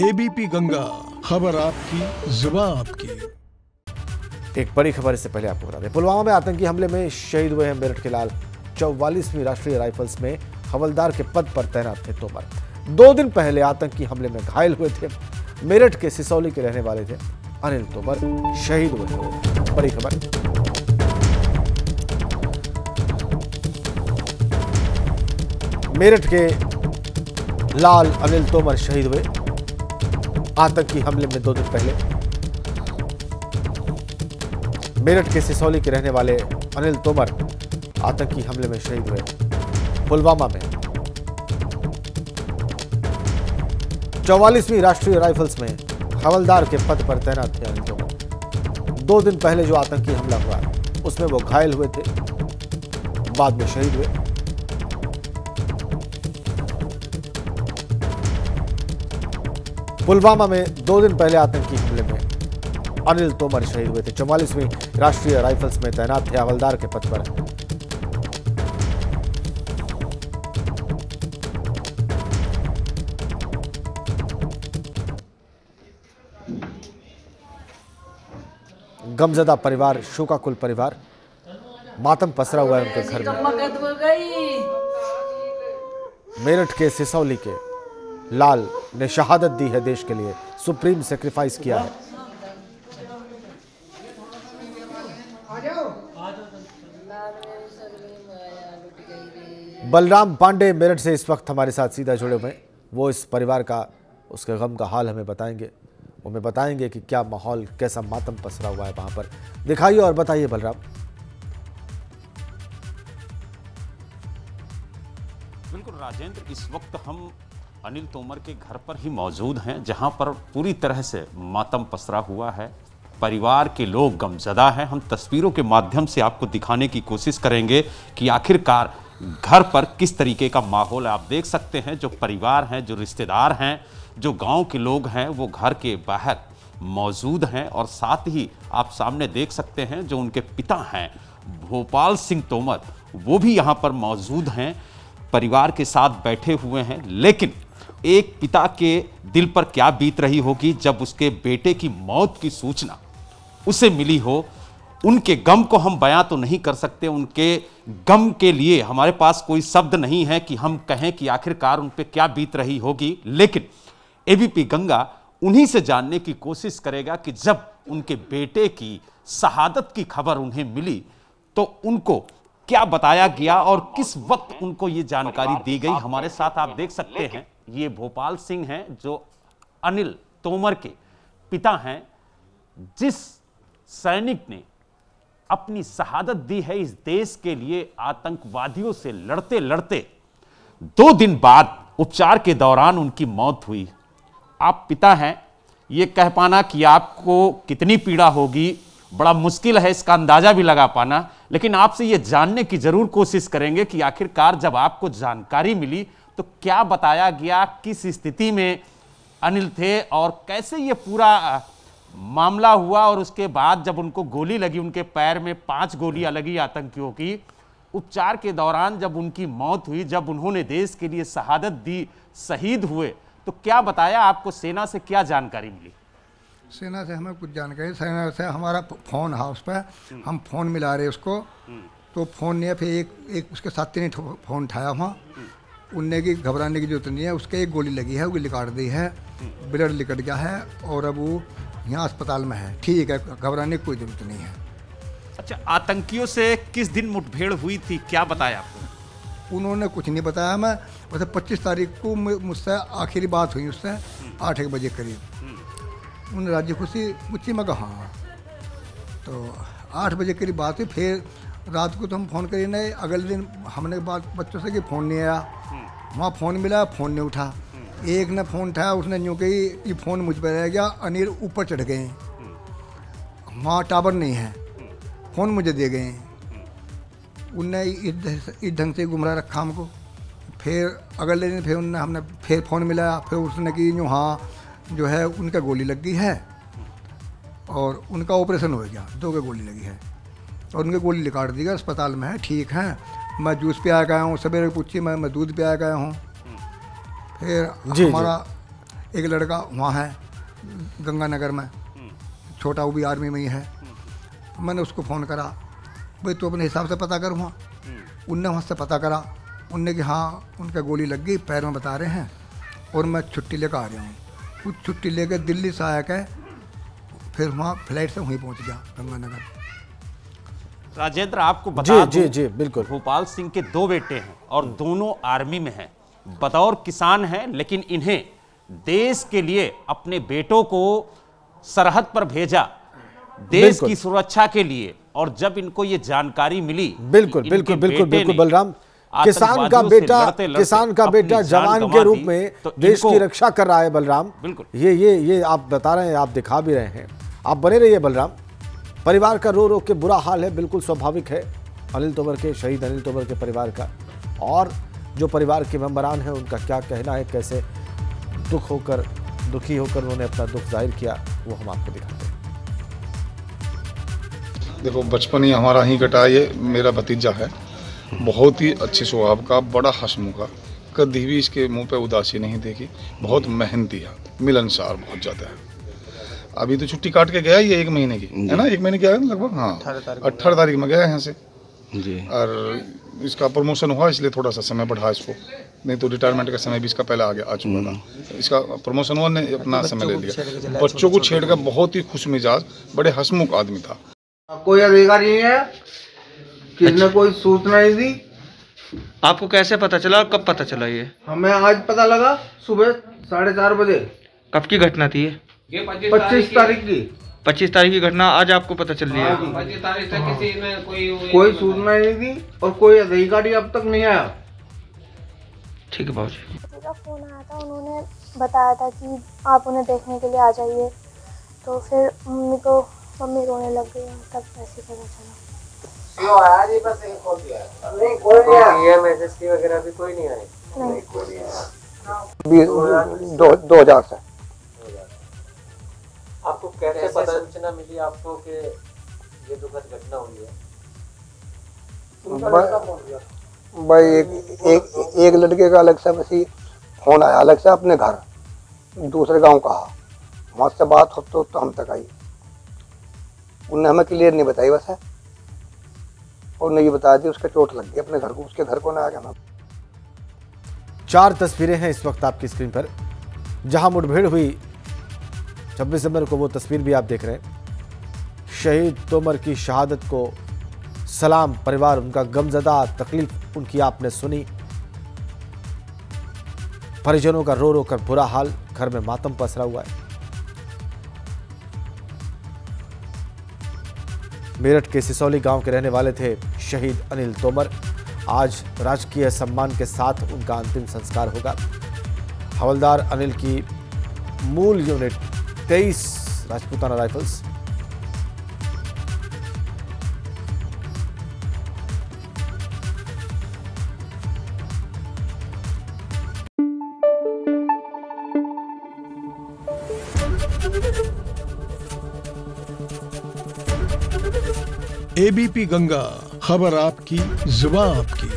ABP Ganga, खबर आपकी, जुबान आपकी। एक बड़ी खबर इससे पहले आपको बता दें, पुलवामा में आतंकी हमले में शहीद हुए हैं मेरठ के लाल। 44वीं राष्ट्रीय राइफल्स में हवलदार के पद पर तैनात थे तोमर। 2 दिन पहले आतंकी हमले में घायल हुए थे। मेरठ के सिसौली के रहने वाले थे अनिल तोमर, शहीद हुए हैं। बड़ी खबर। मेरठ के लाल अनिल तोमर शहीद हुए आतंकी हमले में 2 दिन पहले। मेरठ के सिसौली के रहने वाले अनिल तोमर आतंकी हमले में शहीद हुए पुलवामा में। 44वीं राष्ट्रीय राइफल्स में हवलदार के पद पर तैनात थे अनिल तोमर। 2 दिन पहले जो आतंकी हमला हुआ उसमें वो घायल हुए थे, बाद में शहीद हुए। पुलवामा में 2 दिन पहले आतंकी हमले में अनिल तोमर शहीद हुए थे। 44वीं राष्ट्रीय राइफल्स में तैनात थे हवलदार के पद पर। गमजदा परिवार, शोकाकुल परिवार, मातम पसरा हुआ है उनके घर में। मेरठ के सिसौली के लाल ने शहादत दी है देश के लिए, सुप्रीम सेक्रीफाइस किया है। बलराम पांडे मेरठ से इस वक्त हमारे साथ सीधा जुड़े हुए हैं। वो इस परिवार का, उसके गम का हाल हमें बताएंगे। वो हमें बताएंगे कि क्या माहौल, कैसा मातम पसरा हुआ है वहां पर। दिखाइए और बताइए बलराम। बिल्कुल राजेंद्र, इस वक्त हम अनिल तोमर के घर पर ही मौजूद हैं, जहां पर पूरी तरह से मातम पसरा हुआ है। परिवार के लोग गमजदा हैं। हम तस्वीरों के माध्यम से आपको दिखाने की कोशिश करेंगे कि आखिरकार घर पर किस तरीके का माहौल है। आप देख सकते हैं, जो परिवार हैं, जो रिश्तेदार हैं, जो गांव के लोग हैं, वो घर के बाहर मौजूद हैं। और साथ ही आप सामने देख सकते हैं जो उनके पिता हैं भोपाल सिंह तोमर, वो भी यहाँ पर मौजूद हैं, परिवार के साथ बैठे हुए हैं। लेकिन एक पिता के दिल पर क्या बीत रही होगी जब उसके बेटे की मौत की सूचना उसे मिली हो। उनके गम को हम बयां तो नहीं कर सकते, उनके गम के लिए हमारे पास कोई शब्द नहीं है कि हम कहें कि आखिरकार उन पे क्या बीत रही होगी। लेकिन एबीपी गंगा उन्हीं से जानने की कोशिश करेगा कि जब उनके बेटे की शहादत की खबर उन्हें मिली तो उनको क्या बताया गया और किस वक्त उनको ये जानकारी दी गई। हमारे साथ आप देख सकते हैं, ये भोपाल सिंह हैं जो अनिल तोमर के पिता हैं, जिस सैनिक ने अपनी शहादत दी है इस देश के लिए आतंकवादियों से लड़ते लड़ते। 2 दिन बाद उपचार के दौरान उनकी मौत हुई। आप पिता हैं, ये कह पाना कि आपको कितनी पीड़ा होगी बड़ा मुश्किल है, इसका अंदाजा भी लगा पाना। लेकिन आपसे ये जानने की जरूर कोशिश करेंगे कि आखिरकार जब आपको जानकारी मिली तो क्या बताया गया, किस स्थिति में अनिल थे और कैसे ये पूरा मामला हुआ। और उसके बाद जब उनको गोली लगी, उनके पैर में 5 गोलियां लगी आतंकियों की, उपचार के दौरान जब उनकी मौत हुई, जब उन्होंने देश के लिए शहादत दी, शहीद हुए, तो क्या बताया आपको? सेना से क्या जानकारी मिली? सेना से हमें कुछ जानकारी, सेना से हमारा फ़ोन है, उस पर हम फ़ोन मिला रहे उसको, तो फ़ोन नहीं है। फिर एक उसके साथी ने फ़ोन उठाया वहाँ, उनने की घबराने की जरूरत नहीं है, उसके एक गोली लगी है, वो गोली काट दी है, ब्लड निकल गया है और अब वो यहाँ अस्पताल में है, ठीक है, घबराने की कोई ज़रूरत नहीं है। अच्छा, आतंकियों से किस दिन मुठभेड़ हुई थी, क्या बताया आपको? उन्होंने कुछ नहीं बताया। मैं वैसे 25 तारीख को मुझसे आखिरी बात हुई उससे 8 बजे करीब। उन्होंने राज्य खुशी पूछी, मैं कहा हाँ, तो 8 बजे करीब बात हुई। फिर रात को तो हम फ़ोन करिए नहीं, अगले दिन हमने बात बच्चों से कि फ़ोन नहीं आया, वहाँ फ़ोन मिला, फ़ोन नहीं उठा। एक ने फ़ोन उठाया, उसने यूँ कही ये फ़ोन मुझ पर रह गया, अनिल ऊपर चढ़ गए, वहाँ टावर नहीं है, फ़ोन मुझे दे गए। उनने इस ढंग से गुमराह रखा हमको। फिर अगले दिन फिर हमने फिर फ़ोन मिलाया, फिर उसने कि यूँ हाँ जो है उनका गोली लग गई है और उनका ऑपरेशन हो गया, 2 के गोली लगी है और उनके गोली काट दी गई, अस्पताल में है, ठीक है। मैं जूस पे आ गया हूँ, सवेरे पूछी मैं दूध पे आ गया हूँ। फिर हमारा एक लड़का वहाँ है गंगानगर में, छोटा, वो भी आर्मी में ही है। मैंने उसको फ़ोन करा, भाई तो अपने हिसाब से पता कर वहाँ। उनने वहाँ से पता करा, उनने कि हाँ उनका गोली लग गई, पैर में बता रहे हैं, और मैं छुट्टी लेकर आ रहा हूँ। कुछ छुट्टी लेकर दिल्ली से आया के फिर वहाँ फ्लाइट से वहीं पहुँच गया गंगानगर। राजेंद्र, आपको बता जी दूं, जी बिल्कुल। भोपाल सिंह के 2 बेटे हैं और दोनों आर्मी में हैं, बतौर किसान हैं, लेकिन इन्हें देश के लिए अपने बेटों को सरहद पर भेजा, देश की सुरक्षा के लिए। और जब इनको ये जानकारी मिली, बिल्कुल बिल्कुल बिल्कुल बिल्कुल बलराम, किसान का बेटा जवान के रूप में तो देश की रक्षा कर रहा है बलराम। बिल्कुल। ये आप बता रहे हैं, आप दिखा भी रहे हैं। आप बने रहिए बलराम। परिवार का रो रो के बुरा हाल है, बिल्कुल स्वाभाविक है अनिल तोमर के, शहीद अनिल तोमर के परिवार का। और जो परिवार के मेंबरान हैं उनका क्या कहना है, कैसे दुखी होकर उन्होंने अपना दुख जाहिर किया, वो हम आपको दिखाते हैं। देखो, बचपन ही हमारा ही कटा। ये मेरा भतीजा है, बहुत ही अच्छे स्वभाव का, बड़ा हंसमुखा, कभी भी इसके मुंह पे उदासी नहीं देखी, बहुत मेहनती है, मिलनसार बहुत ज़्यादा है। अभी तो छुट्टी काट के गया ये 1 महीने की, है ना, 1 महीने की आया लगभग। हाँ, 18 तारीख में गया यहाँ से जी। और इसका प्रमोशन हुआ इसलिए थोड़ा सा समय बढ़ा इसको, नहीं तो रिटायरमेंट का समय भी इसका पहले आ चुका था। इसका प्रमोशन हुआ ने अपना समय ले लिया। बच्चों को छेड़ कर बहुत ही खुश मिजाज, बड़े हंसमुख आदमी था। कोई अधिकारी नहीं है, किसने कोई सूचना नहीं दी। आपको कैसे पता चला और कब पता चला? ये हमें आज पता लगा सुबह 4:30 बजे। कब की घटना थी ये? 25 तारीख की। 25 तारीख की घटना आज आपको पता चल रही है? 25 तारीख तक किसी ने कोई सूचना नहीं दी और कोई अधिकारी अब तक नहीं आया। ठीक है बाबूजी। का फोन आया था, उन्होंने बताया था कि आप उन्हें देखने के लिए आ जाइए। तो फिर मम्मी रोने लग गई, तब ऐसे पता चला। बस एक कॉल किया है। नहीं, कोई नहीं आया। मैसेज की वगैरह भी कोई नहीं आए। नहीं, कोई नहीं आया। 2000 से। आपको कैसे पता सूचना मिली आपको कि ये दुखद घटना हुई है? भाई एक लड़के का अलग से बसी फोन आया, अलग से अपने घर दूसरे गांव का, वहाँ से बात हो तो हम तक आई। उनने हमें क्लियर नहीं बताई बस है, और नहीं बता दी उसके चोट लग गई अपने घर को, उसके घर को ना आ गया ना। 4 तस्वीरें हैं इस वक्त आपकी स्क्रीन पर, जहां मुठभेड़ हुई 26 दिसंबर को, वो तस्वीर भी आप देख रहे हैं। शहीद तोमर की शहादत को सलाम परिवार, उनका गमजदा, तकलीफ उनकी आपने सुनी। परिजनों का रो रो कर बुरा हाल, घर में मातम पसरा हुआ है। मेरठ के सिसौली गांव के रहने वाले थे शहीद अनिल तोमर। आज राजकीय सम्मान के साथ उनका अंतिम संस्कार होगा। हवलदार अनिल की मूल unit 23 Rajputana rifles ABP Ganga, खबर आपकी, जुबान आपकी।